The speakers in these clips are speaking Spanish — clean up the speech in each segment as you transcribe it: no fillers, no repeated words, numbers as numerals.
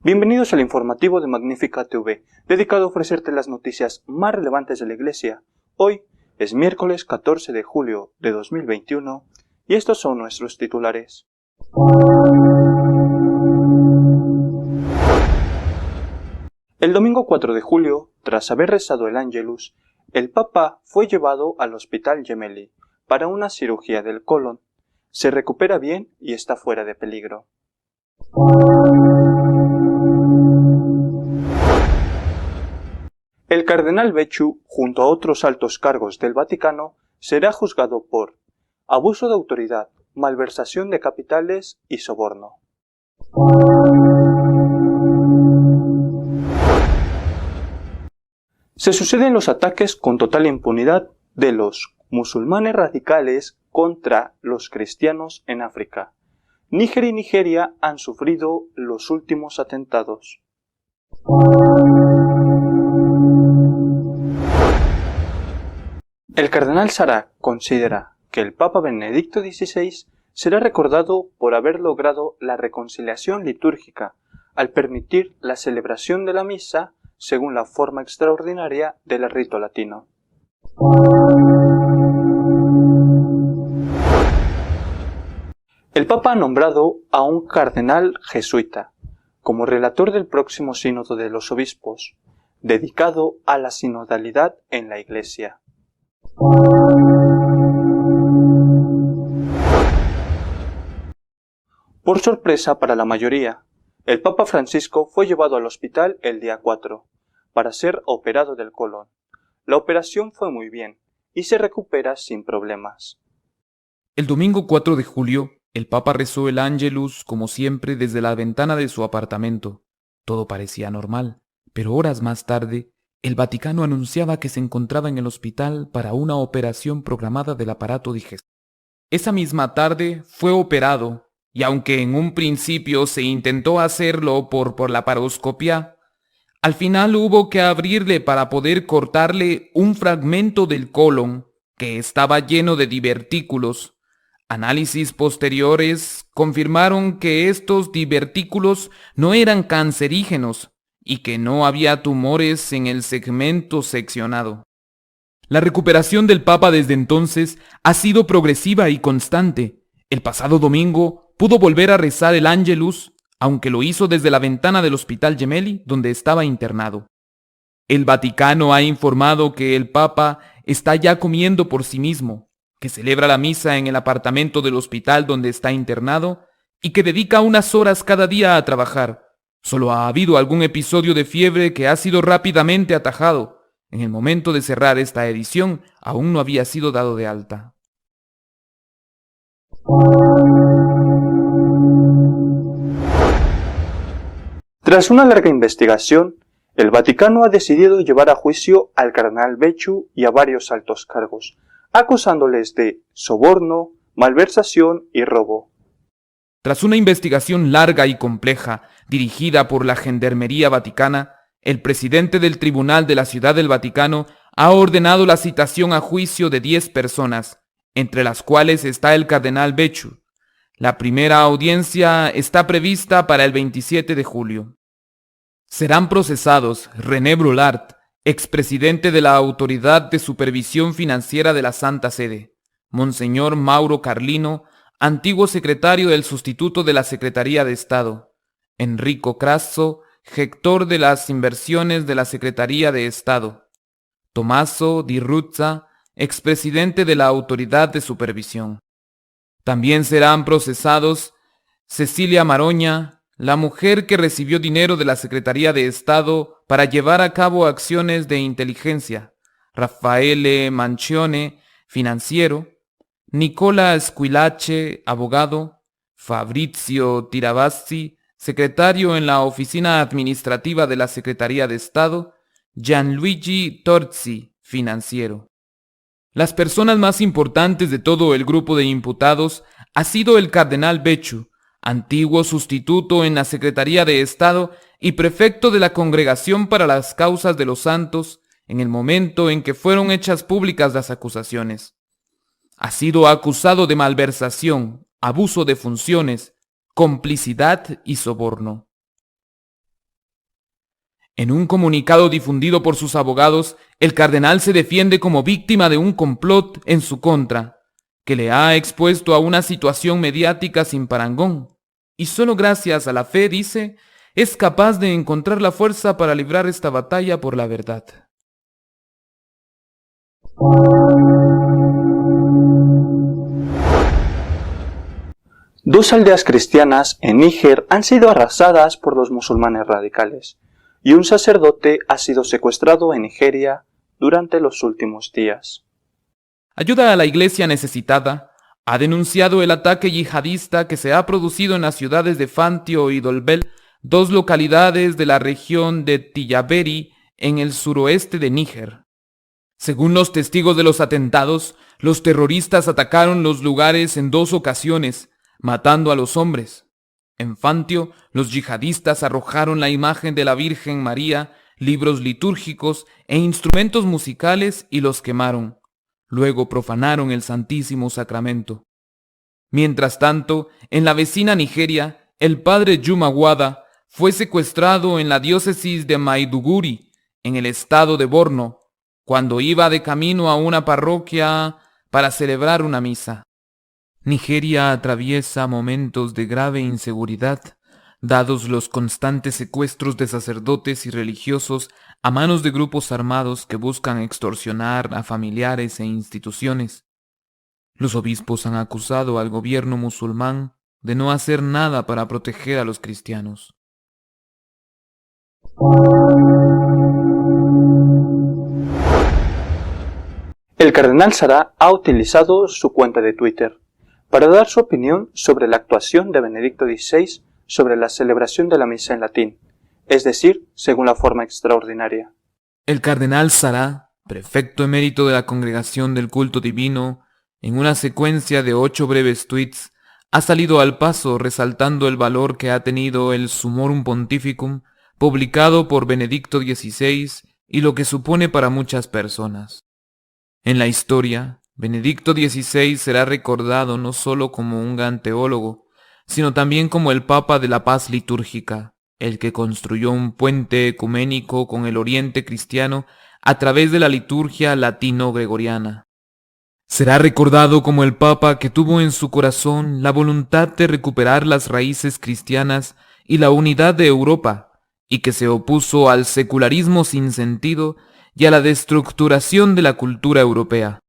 Bienvenidos al informativo de Magnífica TV, dedicado a ofrecerte las noticias más relevantes de la Iglesia. Hoy es miércoles 14 de julio de 2021 y estos son nuestros titulares. El domingo 4 de julio, tras haber rezado el Ángelus, el Papa fue llevado al Hospital Gemelli para una cirugía del colon. Se recupera bien y está fuera de peligro. El cardenal Becciu, junto a otros altos cargos del Vaticano, será juzgado por abuso de autoridad, malversación de capitales y soborno. Se suceden los ataques con total impunidad de los musulmanes radicales contra los cristianos en África. Níger y Nigeria han sufrido los últimos atentados. El cardenal Sarah considera que el Papa Benedicto XVI será recordado por haber logrado la reconciliación litúrgica al permitir la celebración de la misa según la forma extraordinaria del rito latino. El Papa ha nombrado a un cardenal jesuita como relator del próximo sínodo de los obispos, dedicado a la sinodalidad en la Iglesia. Por sorpresa para la mayoría, el Papa Francisco fue llevado al hospital el día 4 para ser operado del colon. La operación fue muy bien y se recupera sin problemas. El domingo 4 de julio, el Papa rezó el Ángelus como siempre desde la ventana de su apartamento. Todo parecía normal, pero horas más tarde, el Vaticano anunciaba que se encontraba en el hospital para una operación programada del aparato digestivo. Esa misma tarde fue operado, y aunque en un principio se intentó hacerlo por laparoscopia, al final hubo que abrirle para poder cortarle un fragmento del colon que estaba lleno de divertículos. Análisis posteriores confirmaron que estos divertículos no eran cancerígenos y que no había tumores en el segmento seccionado. La recuperación del Papa desde entonces ha sido progresiva y constante. El pasado domingo pudo volver a rezar el Ángelus, aunque lo hizo desde la ventana del Hospital Gemelli, donde estaba internado. El Vaticano ha informado que el Papa está ya comiendo por sí mismo, que celebra la misa en el apartamento del hospital donde está internado y que dedica unas horas cada día a trabajar. Solo ha habido algún episodio de fiebre que ha sido rápidamente atajado. En el momento de cerrar esta edición, aún no había sido dado de alta. Tras una larga investigación, el Vaticano ha decidido llevar a juicio al cardenal Becciu y a varios altos cargos, acusándoles de soborno, malversación y robo. Tras una investigación larga y compleja, dirigida por la Gendarmería Vaticana, el presidente del Tribunal de la Ciudad del Vaticano ha ordenado la citación a juicio de 10 personas, entre las cuales está el cardenal Becciu. La primera audiencia está prevista para el 27 de julio. Serán procesados René Brulart, expresidente de la Autoridad de Supervisión Financiera de la Santa Sede, Monseñor Mauro Carlino, antiguo secretario del sustituto de la Secretaría de Estado, Enrico Crasso, gestor de las inversiones de la Secretaría de Estado, Tommaso Di Ruzza, expresidente de la Autoridad de Supervisión. También serán procesados Cecilia Maroña, la mujer que recibió dinero de la Secretaría de Estado para llevar a cabo acciones de inteligencia, Raffaele Mancione, financiero, Nicola Squillace, abogado, Fabrizio Tirabassi, secretario en la Oficina Administrativa de la Secretaría de Estado, Gianluigi Torzi, financiero. Las personas más importantes de todo el grupo de imputados ha sido el cardenal Becciu, antiguo sustituto en la Secretaría de Estado y prefecto de la Congregación para las Causas de los Santos en el momento en que fueron hechas públicas las acusaciones. Ha sido acusado de malversación, abuso de funciones, complicidad y soborno. En un comunicado difundido por sus abogados, el cardenal se defiende como víctima de un complot en su contra, que le ha expuesto a una situación mediática sin parangón, y solo gracias a la fe, dice, es capaz de encontrar la fuerza para librar esta batalla por la verdad. Dos aldeas cristianas en Níger han sido arrasadas por los musulmanes radicales, y un sacerdote ha sido secuestrado en Nigeria durante los últimos días. Ayuda a la iglesia necesitada ha denunciado el ataque yihadista que se ha producido en las ciudades de Fantio y Dolbel, dos localidades de la región de Tillaberi en el suroeste de Níger. Según los testigos de los atentados, los terroristas atacaron los lugares en dos ocasiones, matando a los hombres. En Fantio, los yihadistas arrojaron la imagen de la Virgen María, libros litúrgicos e instrumentos musicales y los quemaron. Luego profanaron el Santísimo Sacramento. Mientras tanto, en la vecina Nigeria, el padre Juma Wada fue secuestrado en la diócesis de Maiduguri, en el estado de Borno, cuando iba de camino a una parroquia para celebrar una misa. Nigeria atraviesa momentos de grave inseguridad, dados los constantes secuestros de sacerdotes y religiosos a manos de grupos armados que buscan extorsionar a familiares e instituciones. Los obispos han acusado al gobierno musulmán de no hacer nada para proteger a los cristianos. El cardenal Sara ha utilizado su cuenta de Twitter para dar su opinión sobre la actuación de Benedicto XVI sobre la celebración de la misa en latín, es decir, según la forma extraordinaria. El cardenal Sara, prefecto emérito de la Congregación del Culto Divino, en una secuencia de 8 breves tweets, ha salido al paso resaltando el valor que ha tenido el Summorum Pontificum publicado por Benedicto XVI y lo que supone para muchas personas. En la historia, Benedicto XVI será recordado no solo como un gran teólogo, sino también como el Papa de la paz litúrgica, el que construyó un puente ecuménico con el Oriente cristiano a través de la liturgia latino-gregoriana. Será recordado como el Papa que tuvo en su corazón la voluntad de recuperar las raíces cristianas y la unidad de Europa, y que se opuso al secularismo sin sentido y a la destructuración de la cultura europea.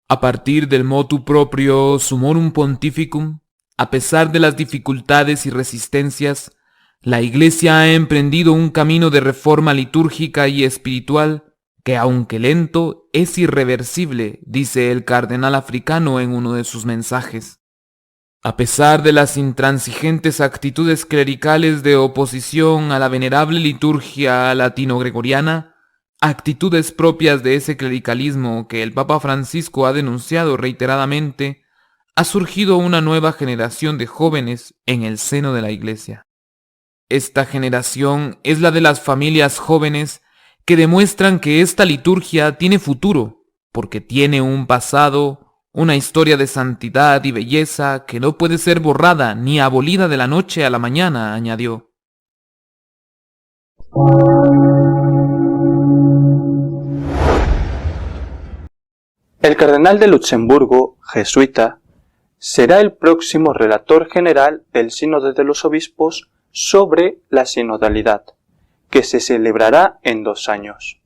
A partir del motu proprio Summorum Pontificum, a pesar de las dificultades y resistencias, la Iglesia ha emprendido un camino de reforma litúrgica y espiritual que, aunque lento, es irreversible, dice el cardenal africano en uno de sus mensajes. A pesar de las intransigentes actitudes clericales de oposición a la venerable liturgia latino-gregoriana, actitudes propias de ese clericalismo que el Papa Francisco ha denunciado reiteradamente, ha surgido una nueva generación de jóvenes en el seno de la Iglesia. Esta generación es la de las familias jóvenes que demuestran que esta liturgia tiene futuro, porque tiene un pasado, una historia de santidad y belleza que no puede ser borrada ni abolida de la noche a la mañana, añadió. El cardenal de Luxemburgo, jesuita, será el próximo relator general del Sínodo de los Obispos sobre la sinodalidad, que se celebrará en 2 años.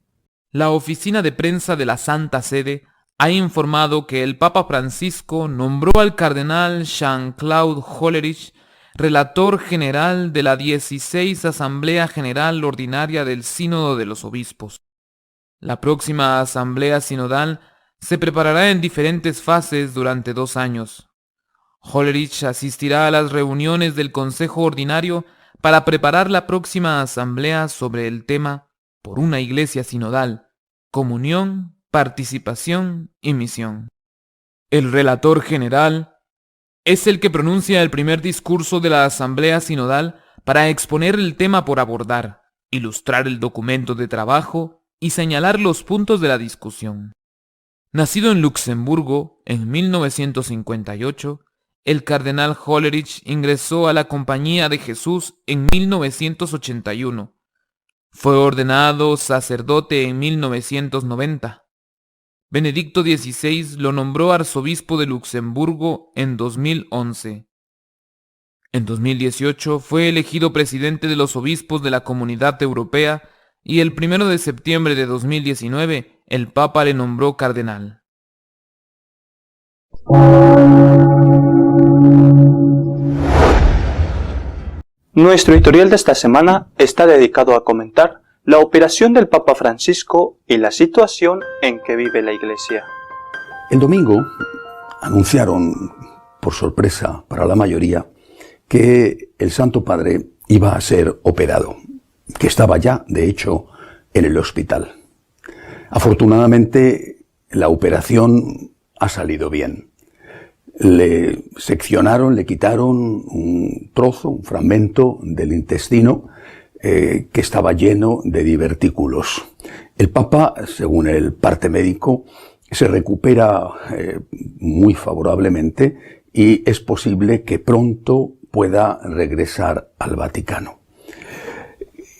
La oficina de prensa de la Santa Sede ha informado que el Papa Francisco nombró al cardenal Jean-Claude Hollerich relator general de la 16ª Asamblea General Ordinaria del Sínodo de los Obispos. La próxima Asamblea Sinodal se preparará en diferentes fases durante 2 años. Hollerich asistirá a las reuniones del Consejo Ordinario para preparar la próxima asamblea sobre el tema por una iglesia sinodal, comunión, participación y misión. El relator general es el que pronuncia el primer discurso de la asamblea sinodal para exponer el tema por abordar, ilustrar el documento de trabajo y señalar los puntos de la discusión. Nacido en Luxemburgo en 1958, el cardenal Hollerich ingresó a la Compañía de Jesús en 1981. Fue ordenado sacerdote en 1990. Benedicto XVI lo nombró arzobispo de Luxemburgo en 2011. En 2018 fue elegido presidente de los obispos de la Comunidad Europea y el 1 de septiembre de 2019 el Papa le nombró cardenal. Nuestro editorial de esta semana está dedicado a comentar la operación del Papa Francisco y la situación en que vive la Iglesia. El domingo anunciaron, por sorpresa para la mayoría, que el Santo Padre iba a ser operado, que estaba ya, de hecho, en el hospital. Afortunadamente, la operación ha salido bien. Le seccionaron, le quitaron un trozo, un fragmento del intestino que estaba lleno de divertículos. El Papa, según el parte médico, se recupera muy favorablemente y es posible que pronto pueda regresar al Vaticano.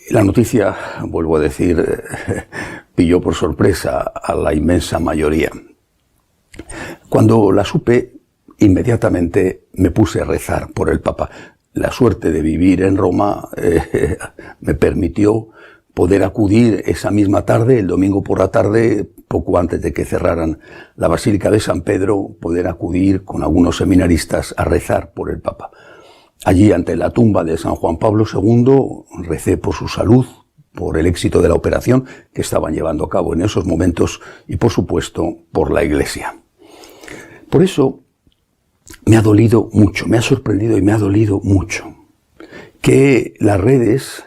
La noticia, vuelvo a decir, pilló por sorpresa a la inmensa mayoría. Cuando la supe, inmediatamente me puse a rezar por el Papa. La suerte de vivir en Roma me permitió poder acudir esa misma tarde, el domingo por la tarde, poco antes de que cerraran la Basílica de San Pedro, poder acudir con algunos seminaristas a rezar por el Papa. Allí, ante la tumba de San Juan Pablo II, recé por su salud, por el éxito de la operación que estaban llevando a cabo en esos momentos y, por supuesto, por la Iglesia. Por eso, me ha dolido mucho, me ha sorprendido y me ha dolido mucho que las redes,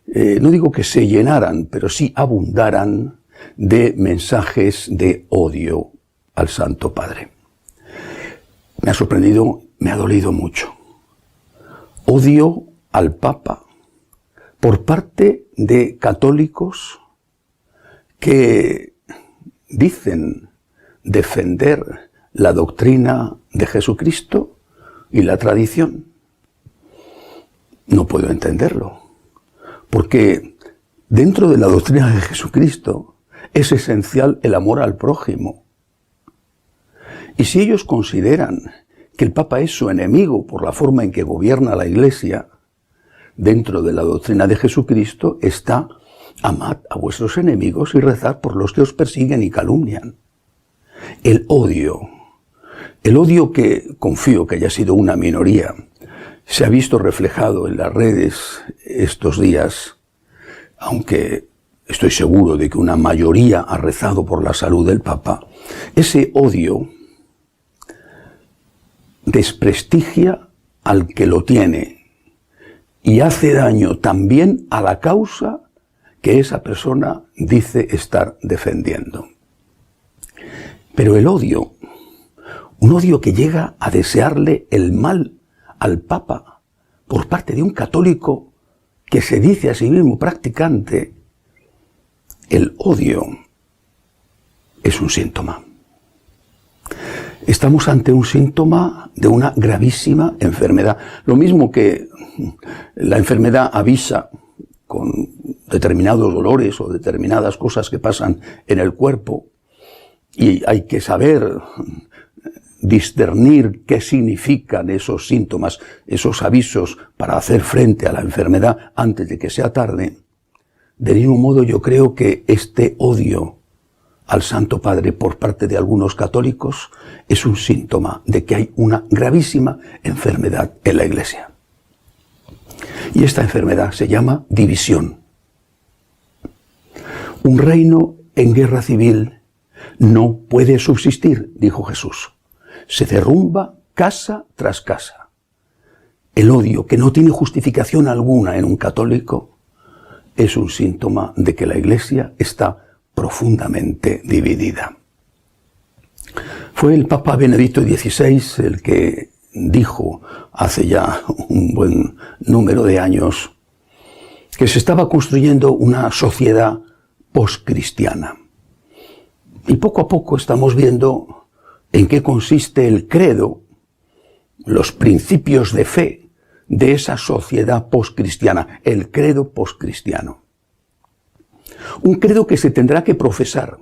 no digo que se llenaran, pero sí abundaran de mensajes de odio al Santo Padre. Me ha sorprendido, me ha dolido mucho. Odio al Papa por parte de católicos que dicen defender la doctrina de Jesucristo y la tradición. No puedo entenderlo, porque dentro de la doctrina de Jesucristo es esencial el amor al prójimo. Y si ellos consideran que el Papa es su enemigo por la forma en que gobierna la Iglesia, dentro de la doctrina de Jesucristo está amad a vuestros enemigos y rezad por los que os persiguen y calumnian. El odio que confío que haya sido una minoría, se ha visto reflejado en las redes estos días, aunque estoy seguro de que una mayoría ha rezado por la salud del Papa. Ese odio desprestigia al que lo tiene y hace daño también a la causa que esa persona dice estar defendiendo. Pero el odio, un odio que llega a desearle el mal al Papa por parte de un católico que se dice a sí mismo practicante, el odio es un síntoma. Estamos ante un síntoma de una gravísima enfermedad. Lo mismo que la enfermedad avisa con determinados dolores o determinadas cosas que pasan en el cuerpo, y hay que saber discernir qué significan esos síntomas, esos avisos para hacer frente a la enfermedad antes de que sea tarde. Del mismo modo, yo creo que este odio al Santo Padre por parte de algunos católicos es un síntoma de que hay una gravísima enfermedad en la Iglesia. Y esta enfermedad se llama división. Un reino en guerra civil no puede subsistir, dijo Jesús. Se derrumba casa tras casa. El odio, que no tiene justificación alguna en un católico, es un síntoma de que la Iglesia está profundamente dividida. Fue el Papa Benedicto XVI el que dijo hace ya un buen número de años que se estaba construyendo una sociedad poscristiana. Y poco a poco estamos viendo en qué consiste el credo, los principios de fe de esa sociedad poscristiana, el credo poscristiano. Un credo que se tendrá que profesar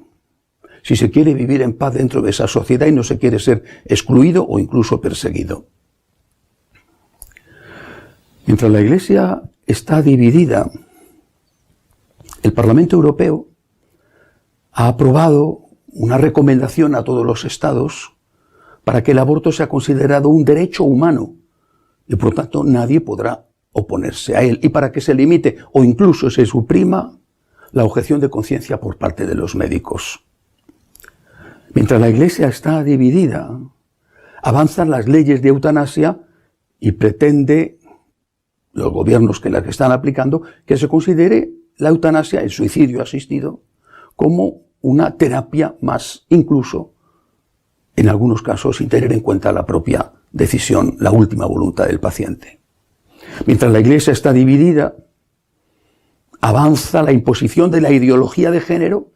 si se quiere vivir en paz dentro de esa sociedad y no se quiere ser excluido o incluso perseguido. Mientras la Iglesia está dividida, el Parlamento Europeo ha aprobado una recomendación a todos los estados para que el aborto sea considerado un derecho humano y por lo tanto nadie podrá oponerse a él, y para que se limite o incluso se suprima la objeción de conciencia por parte de los médicos. Mientras la Iglesia está dividida, avanzan las leyes de eutanasia y pretende los gobiernos que las están aplicando que se considere la eutanasia, el suicidio asistido, como una terapia más, incluso en algunos casos sin tener en cuenta la propia decisión, la última voluntad del paciente. Mientras la Iglesia está dividida, avanza la imposición de la ideología de género,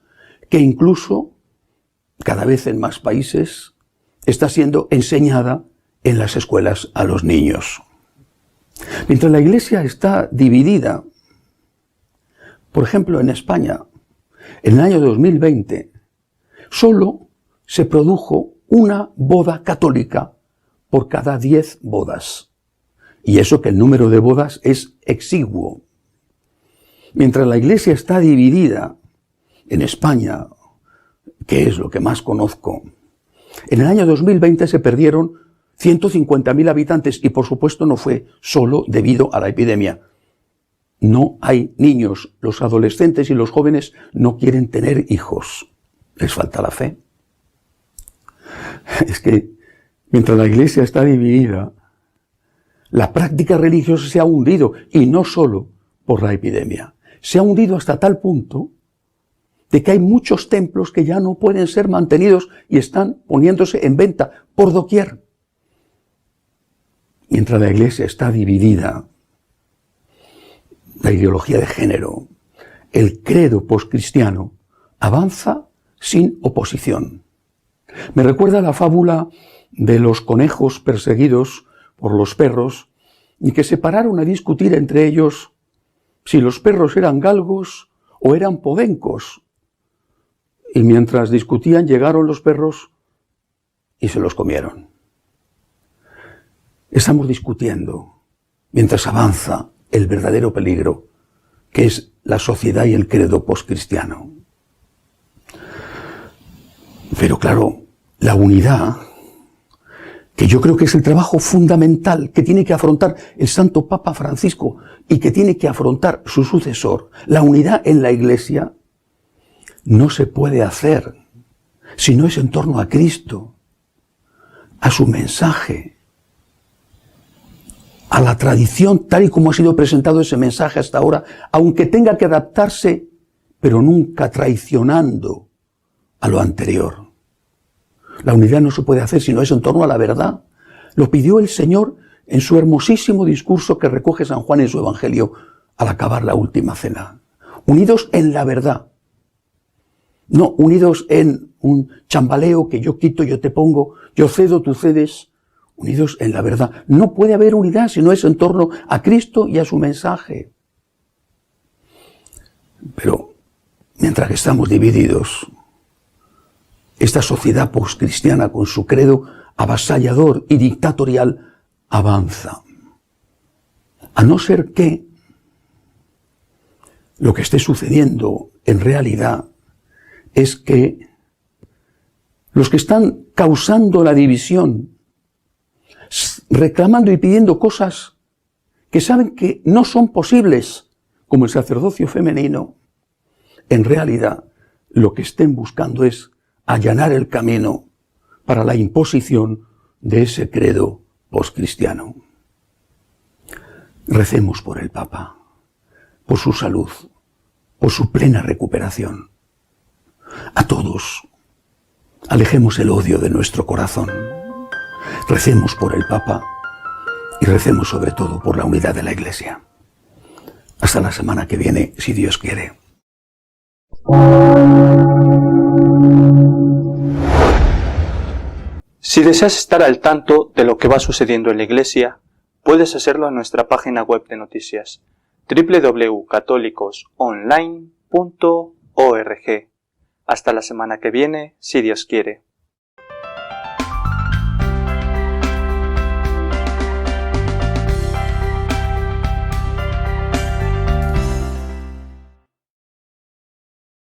que incluso, cada vez en más países, está siendo enseñada en las escuelas a los niños. Mientras la Iglesia está dividida, por ejemplo en España, en el año 2020, solo se produjo una boda católica por cada 10 bodas. Y eso que el número de bodas es exiguo. Mientras la Iglesia está dividida en España, que es lo que más conozco, en el año 2020 se perdieron 150.000 habitantes y por supuesto no fue solo debido a la epidemia. No hay niños, los adolescentes y los jóvenes no quieren tener hijos. Les falta la fe. Es que mientras la Iglesia está dividida, la práctica religiosa se ha hundido, y no solo por la epidemia. Se ha hundido hasta tal punto de que hay muchos templos que ya no pueden ser mantenidos y están poniéndose en venta por doquier. Mientras la Iglesia está dividida, la ideología de género, el credo poscristiano, avanza sin oposición. Me recuerda la fábula de los conejos perseguidos por los perros y que se pararon a discutir entre ellos si los perros eran galgos o eran podencos. Y mientras discutían llegaron los perros y se los comieron. Estamos discutiendo mientras avanza el verdadero peligro, que es la sociedad y el credo poscristiano. Pero claro, la unidad, que yo creo que es el trabajo fundamental que tiene que afrontar el Santo Papa Francisco y que tiene que afrontar su sucesor, la unidad en la Iglesia, no se puede hacer si no es en torno a Cristo, a su mensaje, a la tradición tal y como ha sido presentado ese mensaje hasta ahora, aunque tenga que adaptarse, pero nunca traicionando a lo anterior. La unidad no se puede hacer si no es en torno a la verdad. Lo pidió el Señor en su hermosísimo discurso que recoge San Juan en su Evangelio al acabar la última cena. Unidos en la verdad. No unidos en un chambaleo que yo quito, yo te pongo, yo cedo, tú cedes. Unidos en la verdad. No puede haber unidad si no es en torno a Cristo y a su mensaje. Pero mientras que estamos divididos, esta sociedad poscristiana con su credo avasallador y dictatorial avanza. A no ser que lo que esté sucediendo en realidad es que los que están causando la división, reclamando y pidiendo cosas que saben que no son posibles, como el sacerdocio femenino, en realidad lo que estén buscando es allanar el camino para la imposición de ese credo poscristiano. Recemos por el Papa, por su salud, por su plena recuperación. A todos, alejemos el odio de nuestro corazón. Recemos por el Papa y recemos sobre todo por la unidad de la Iglesia. Hasta la semana que viene, si Dios quiere. Si deseas estar al tanto de lo que va sucediendo en la Iglesia, puedes hacerlo en nuestra página web de noticias www.católicosonline.org. Hasta la semana que viene, si Dios quiere.